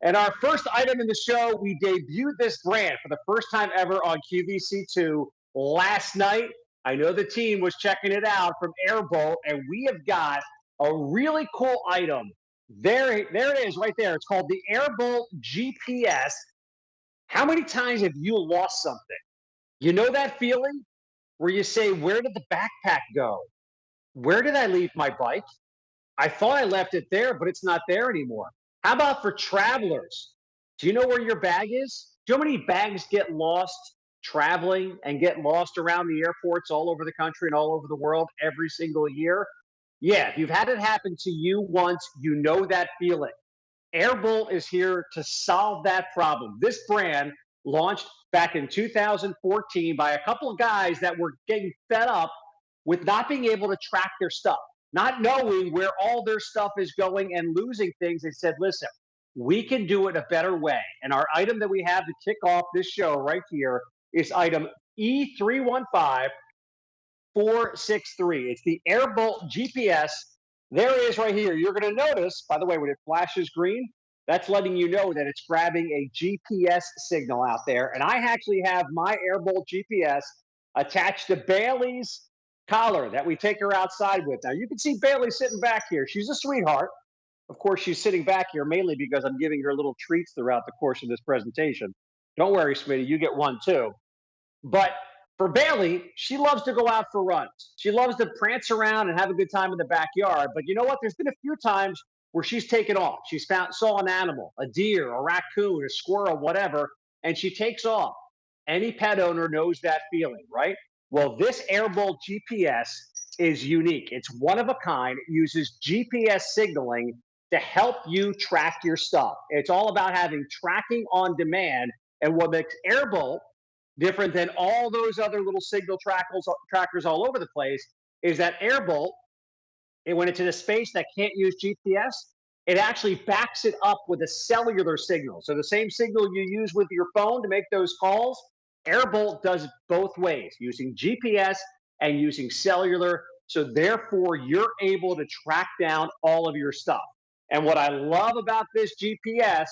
And our first item in the show, we debuted this brand for the first time ever on QVC2 last night. I know the team was checking it out from Airbolt, and we have got a really cool item. There it is right there. It's called the Airbolt GPS. How many times have you lost something? You know that feeling where you say, where did the backpack go? Where did I leave my bike? I thought I left it there, but it's not there anymore. How about for travelers? Do you know where your bag is? Do you know how many bags get lost traveling and get lost around the airports all over the country and all over the world every single year? Yeah, if you've had it happen to you once, you know that feeling. Airbolt is here to solve that problem. This brand launched back in 2014 by a couple of guys that were getting fed up with not being able to track their stuff, not knowing where all their stuff is going and losing things. They said, listen, we can do it a better way. And our item that we have to kick off this show right here is item E315463. It's the Airbolt GPS. There it is right here. You're going to notice, by the way, when it flashes green, that's letting you know that it's grabbing a GPS signal out there. And I actually have my Airbolt GPS attached to Bailey's collar that we take her outside with. Now, you can see Bailey sitting back here. She's a sweetheart. Of course, she's sitting back here mainly because I'm giving her little treats throughout the course of this presentation. Don't worry, Smitty, you get one too. But for Bailey, she loves to go out for runs. She loves to prance around and have a good time in the backyard. But you know what? There's been a few times where she's taken off. Saw an animal, a deer, a raccoon, a squirrel, whatever, and she takes off. Any pet owner knows that feeling, right? Well, this Airbolt GPS is unique. It's one of a kind. It uses GPS signaling to help you track your stuff. It's all about having tracking on demand. And what makes Airbolt different than all those other little signal trackers all over the place is that Airbolt, when it's in a space that can't use GPS, it actually backs it up with a cellular signal. So the same signal you use with your phone to make those calls, Airbolt does it both ways, using GPS and using cellular. So therefore, you're able to track down all of your stuff. And what I love about this GPS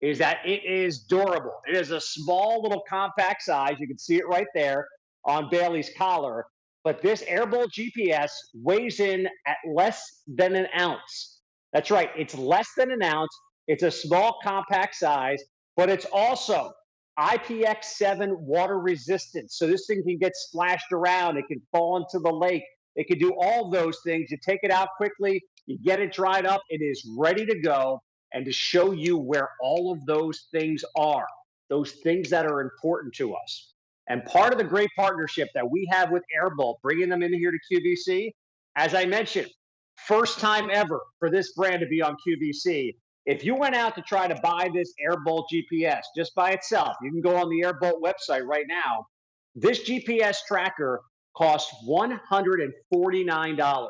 is that it is durable. It is a small little compact size. You can see it right there on Bailey's collar. But this Airbolt GPS weighs in at less than an ounce. That's right. It's less than an ounce. It's a small compact size, but it's also IPX7 water resistant. So this thing can get splashed around. It can fall into the lake. It can do all those things. You take it out quickly. You get it dried up. It is ready to go. And to show you where all of those things are, those things that are important to us. And part of the great partnership that we have with Airbolt, bringing them in here to QVC, as I mentioned, first time ever for this brand to be on QVC. If you went out to try to buy this Airbolt GPS just by itself, you can go on the Airbolt website right now. This GPS tracker costs $149.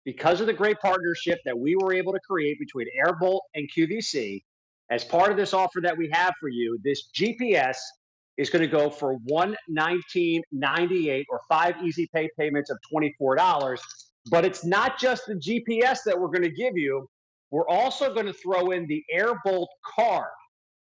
Because of the great partnership that we were able to create between Airbolt and QVC, as part of this offer that we have for you, this GPS is going to go for $119.98 or 5 easy pay payments of $24. But it's not just the GPS that we're going to give you. We're also going to throw in the Airbolt card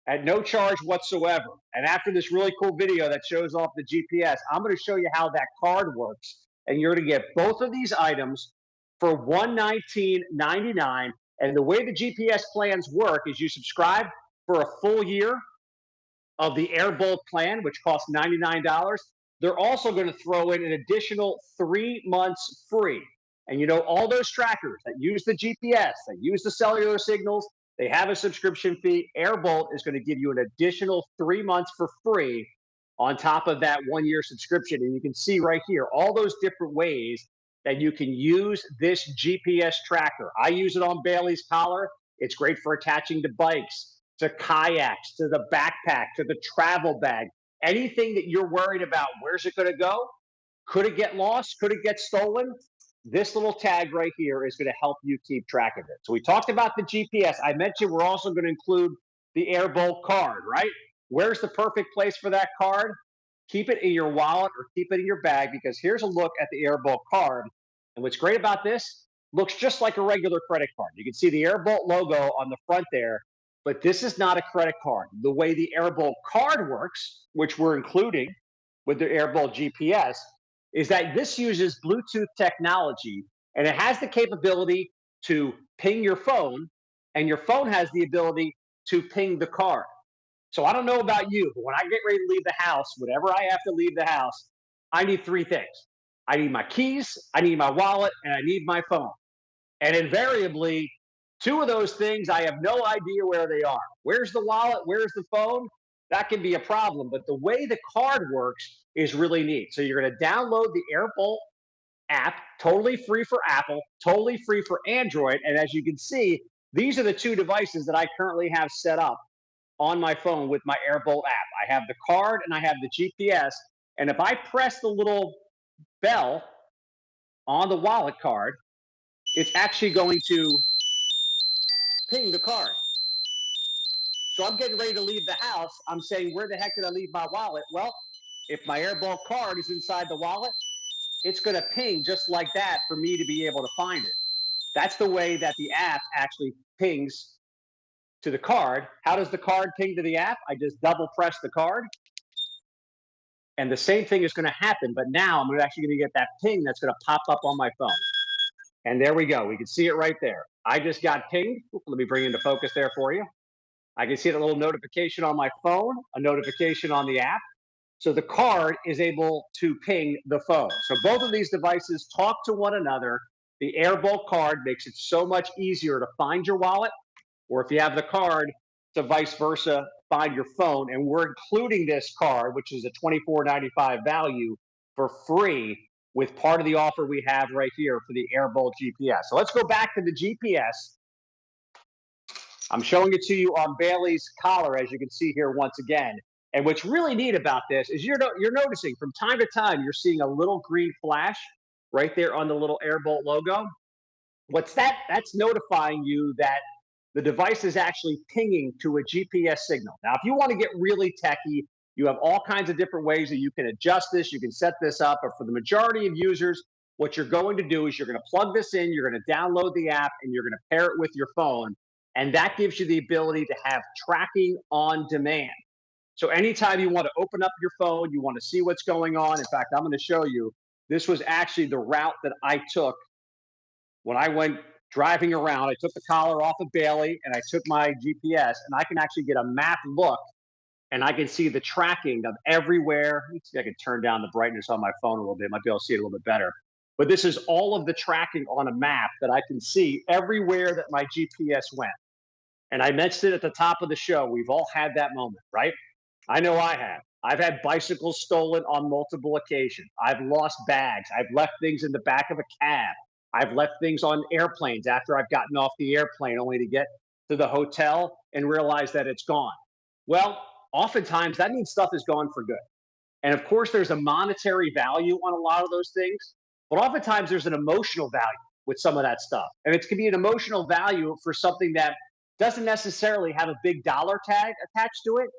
at no charge whatsoever. And after this really cool video that shows off the GPS, I'm going to show you how that card works. And you're going to get both of these items for $119.99. And the way the GPS plans work is you subscribe for a full year of the Airbolt plan, which costs $99. They're also going to throw in an additional 3 months free. And you know, all those trackers that use the GPS, that use the cellular signals, they have a subscription fee. Airbolt is going to give you an additional 3 months for free on top of that 1 year subscription. And you can see right here all those different ways that you can use this GPS tracker. I use it on Bailey's collar. It's great for attaching to bikes, to kayaks, to the backpack, to the travel bag. Anything that you're worried about, where's it going to go? Could it get lost? Could it get stolen? This little tag right here is going to help you keep track of it. So we talked about the GPS. I mentioned we're also going to include the Airbolt card, right? Where's the perfect place for that card? Keep it in your wallet or keep it in your bag, because here's a look at the Airbolt card. And what's great about this, looks just like a regular credit card. You can see the Airbolt logo on the front there. But this is not a credit card. The way the Airbolt card works, which we're including with the Airbolt GPS, is that this uses Bluetooth technology and it has the capability to ping your phone, and your phone has the ability to ping the card. So I don't know about you, but when I get ready to leave the house, whenever I have to leave the house, I need three things. I need my keys, I need my wallet, and I need my phone. And invariably, two of those things, I have no idea where they are. Where's the wallet? Where's the phone? That can be a problem. But the way the card works is really neat. So you're going to download the Airbolt app, totally free for Apple, totally free for Android. And as you can see, these are the two devices that I currently have set up on my phone with my Airbolt app. I have the card and I have the GPS. And if I press the little bell on the wallet card, it's actually going to ping the card. So I'm getting ready to leave the house. I'm saying, where the heck did I leave my wallet? Well, if my Airbolt card is inside the wallet, it's going to ping just like that for me to be able to find it. That's the way that the app actually pings to the card. How does the card ping to the app? I just double press the card, and the same thing is going to happen. But now I'm actually going to get that ping that's going to pop up on my phone. And there we go. We can see it right there. I just got pinged. Let me bring into focus there for you. I can see a little notification on my phone, a notification on the app. So the card is able to ping the phone. So both of these devices talk to one another. The Airbolt card makes it so much easier to find your wallet, or if you have the card, to vice versa, find your phone. And we're including this card, which is a $24.95 value, for free with part of the offer we have right here for the Airbolt GPS. So let's go back to the GPS. I'm showing it to you on Bailey's collar, as you can see here once again. And what's really neat about this is you're noticing from time to time, you're seeing a little green flash right there on the little Airbolt logo. What's that? That's notifying you that the device is actually pinging to a GPS signal. Now, if you want to get really techy, you have all kinds of different ways that you can adjust this. You can set this up. But for the majority of users, what you're going to do is you're going to plug this in, you're going to download the app, and you're going to pair it with your phone. And that gives you the ability to have tracking on demand. So anytime you want to open up your phone, you want to see what's going on. In fact, I'm going to show you, this was actually the route that I took when I went driving around. I took the collar off of Bailey and I took my GPS, and I can actually get a map look and I can see the tracking of everywhere. Let's see if I can turn down the brightness on my phone a little bit. Might be able to see it a little bit better. But this is all of the tracking on a map that I can see everywhere that my GPS went. And I mentioned it at the top of the show. We've all had that moment, right? I know I have. I've had bicycles stolen on multiple occasions. I've lost bags. I've left things in the back of a cab. I've left things on airplanes after I've gotten off the airplane only to get to the hotel and realize that it's gone. Well, oftentimes that means stuff is gone for good. And of course, there's a monetary value on a lot of those things, but oftentimes there's an emotional value with some of that stuff. And it can be an emotional value for something that doesn't necessarily have a big dollar tag attached to it,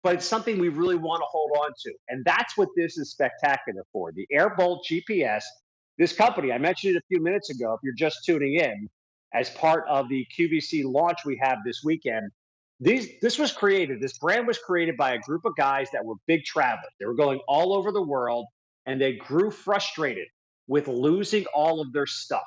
but it's something we really want to hold on to. And that's what this is spectacular for. The Airbolt GPS, this company, I mentioned it a few minutes ago, if you're just tuning in, as part of the QVC launch we have this weekend. This brand was created by a group of guys that were big travelers. They were going all over the world, and they grew frustrated with losing all of their stuff,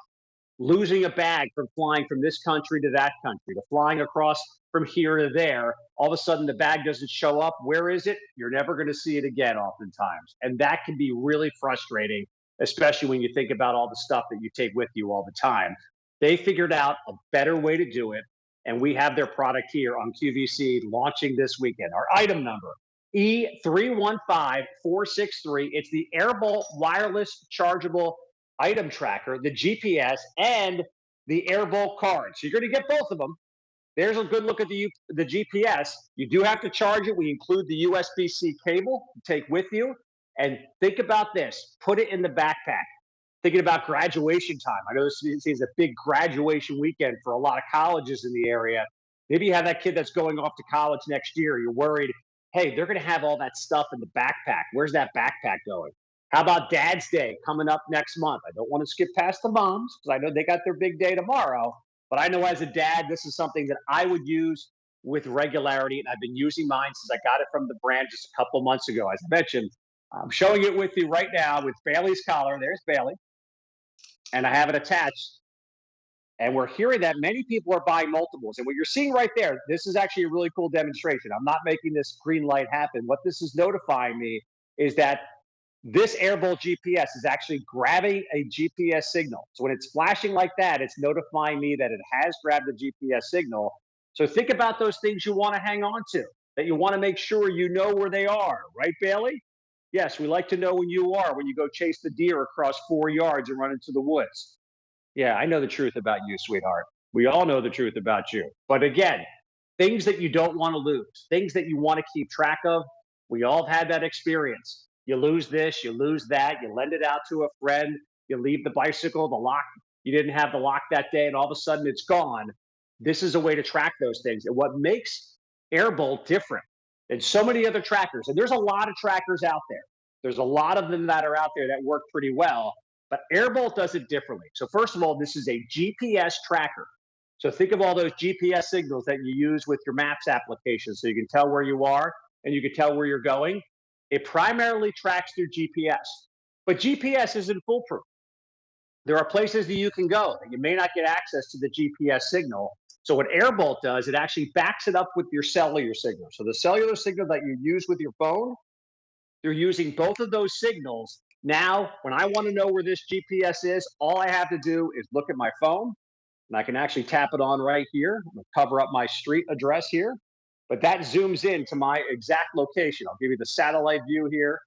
losing a bag from flying from this country to that country, to flying across from here to there. All of a sudden, the bag doesn't show up. Where is it? You're never going to see it again, oftentimes. And that can be really frustrating, especially when you think about all the stuff that you take with you all the time. They figured out a better way to do it. And we have their product here on QVC launching this weekend. Our item number, E315463. It's the Airbolt wireless chargeable item tracker, the GPS, and the Airbolt card. So you're going to get both of them. There's a good look at the GPS. You do have to charge it. We include the USB-C cable to take with you. And think about this. Put it in the backpack. Thinking about graduation time. I know this is a big graduation weekend for a lot of colleges in the area. Maybe you have that kid that's going off to college next year. You're worried, hey, they're going to have all that stuff in the backpack. Where's that backpack going? How about Dad's Day coming up next month? I don't want to skip past the moms because I know they got their big day tomorrow. But I know as a dad, this is something that I would use with regularity, and I've been using mine since I got it from the brand just a couple months ago. As I mentioned, I'm showing it with you right now with Bailey's collar. There's Bailey, and I have it attached. And we're hearing that many people are buying multiples. And what you're seeing right there, this is actually a really cool demonstration. I'm not making this green light happen. What this is notifying me is that this Airbolt GPS is actually grabbing a GPS signal. So when it's flashing like that, it's notifying me that it has grabbed the GPS signal. So think about those things you want to hang on to, that you want to make sure you know where they are, right, Bailey? Yes, we like to know when you are when you go chase the deer across 4 yards and run into the woods. Yeah, I know the truth about you, sweetheart. We all know the truth about you. But again, things that you don't want to lose, things that you want to keep track of, we all have had that experience. You lose this, you lose that, you lend it out to a friend, you leave the bicycle, the lock, you didn't have the lock that day, and all of a sudden it's gone. This is a way to track those things. And what makes Airbolt different than so many other trackers, and there's a lot of trackers out there, there's a lot of them that are out there that work pretty well, but Airbolt does it differently. So first of all, this is a GPS tracker. So think of all those GPS signals that you use with your Maps application so you can tell where you are and you can tell where you're going. It primarily tracks through GPS, but GPS isn't foolproof. There are places that you can go that you may not get access to the GPS signal. So what Airbolt does, it actually backs it up with your cellular signal. So the cellular signal that you use with your phone, they're using both of those signals. Now, when I want to know where this GPS is, all I have to do is look at my phone, and I can actually tap it on right here. I'm going to cover up my street address here, but that zooms in to my exact location. I'll give you the satellite view here.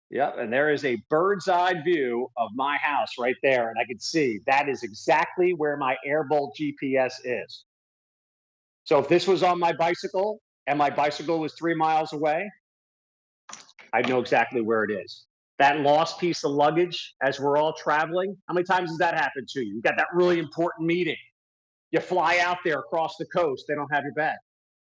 Yep, and there is a bird's eye view of my house right there, and I can see that is exactly where my Airbolt GPS is. So if this was on my bicycle and my bicycle was 3 miles away, I'd know exactly where it is. That lost piece of luggage as we're all traveling, how many times has that happened to you? You got that really important meeting. You fly out there across the coast, they don't have your bag.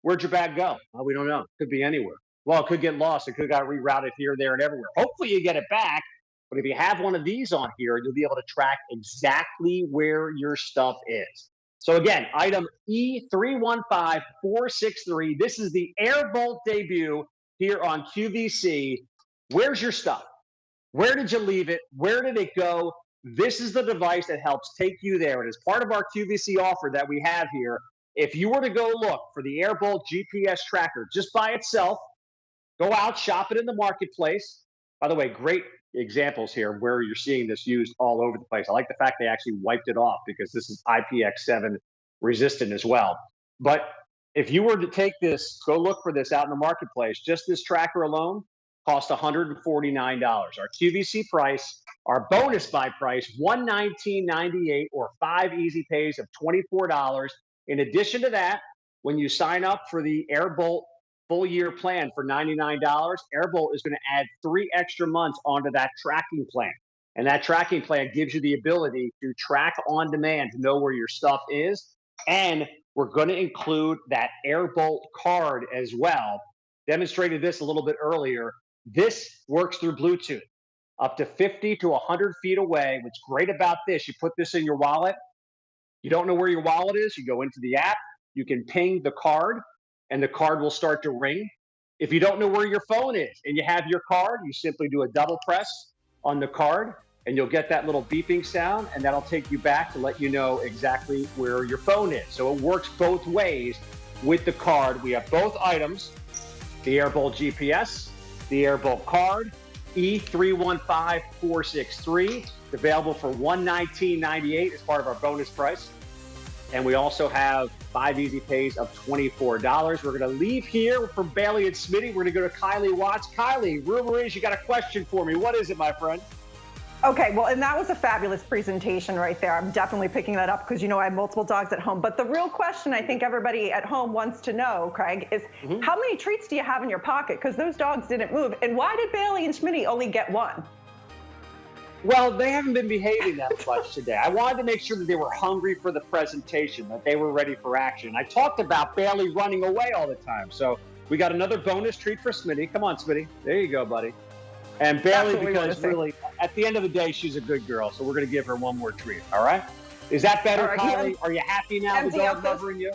Where'd your bag go? Well, we don't know. Could be anywhere. Well, it could get lost. It could got rerouted here, there, and everywhere. Hopefully you get it back. But if you have one of these on here, you'll be able to track exactly where your stuff is. So again, item E315463. This is the Airbolt debut here on QVC. Where's your stuff? Where did you leave it? Where did it go? This is the device that helps take you there. And as part of our QVC offer that we have here, if you were to go look for the Airbolt GPS tracker just by itself, go out, shop it in the marketplace. By the way, great examples here where you're seeing this used all over the place. I like the fact they actually wiped it off because this is IPX7 resistant as well. But if you were to take this, go look for this out in the marketplace, just this tracker alone cost $149. Our QVC price, our bonus buy price, $119.98 or 5 easy pays of $24. In addition to that, when you sign up for the Airbolt full year plan for $99, Airbolt is going to add 3 extra months onto that tracking plan. And that tracking plan gives you the ability to track on demand to know where your stuff is. And we're going to include that Airbolt card as well. Demonstrated this a little bit earlier. This works through Bluetooth up to 50 to 100 feet away. What's great about this, you put this in your wallet. You don't know where your wallet is, you go into the app, you can ping the card, and the card will start to ring. If you don't know where your phone is and you have your card, you simply do a double press on the card, and you'll get that little beeping sound, and that'll take you back to let you know exactly where your phone is. So it works both ways with the card. We have both items, the Airbolt GPS, the Airbolt card, E315463, available for $119.98 as part of our bonus price. And we also have 5 easy pays of $24. We're going to leave here from Bailey and Smitty. We're going to go to Kylie Watts. Kylie, rumor is you got a question for me. What is it, my friend? Okay, well, and that was a fabulous presentation right there. I'm definitely picking that up because, you know, I have multiple dogs at home. But the real question I think everybody at home wants to know, Craig, is how many treats do you have in your pocket? Because those dogs didn't move. And why did Bailey and Smitty only get one? Well, they haven't been behaving that much today. I wanted to make sure that they were hungry for the presentation, that they were ready for action. I talked about Bailey running away all the time. So we got another bonus treat for Smitty. Come on, Smitty. There you go, buddy. And Bailey, because really, at the end of the day, she's a good girl. So we're going to give her one more treat. All right? Is that better, Kylie? Are you happy now? The dog covering you?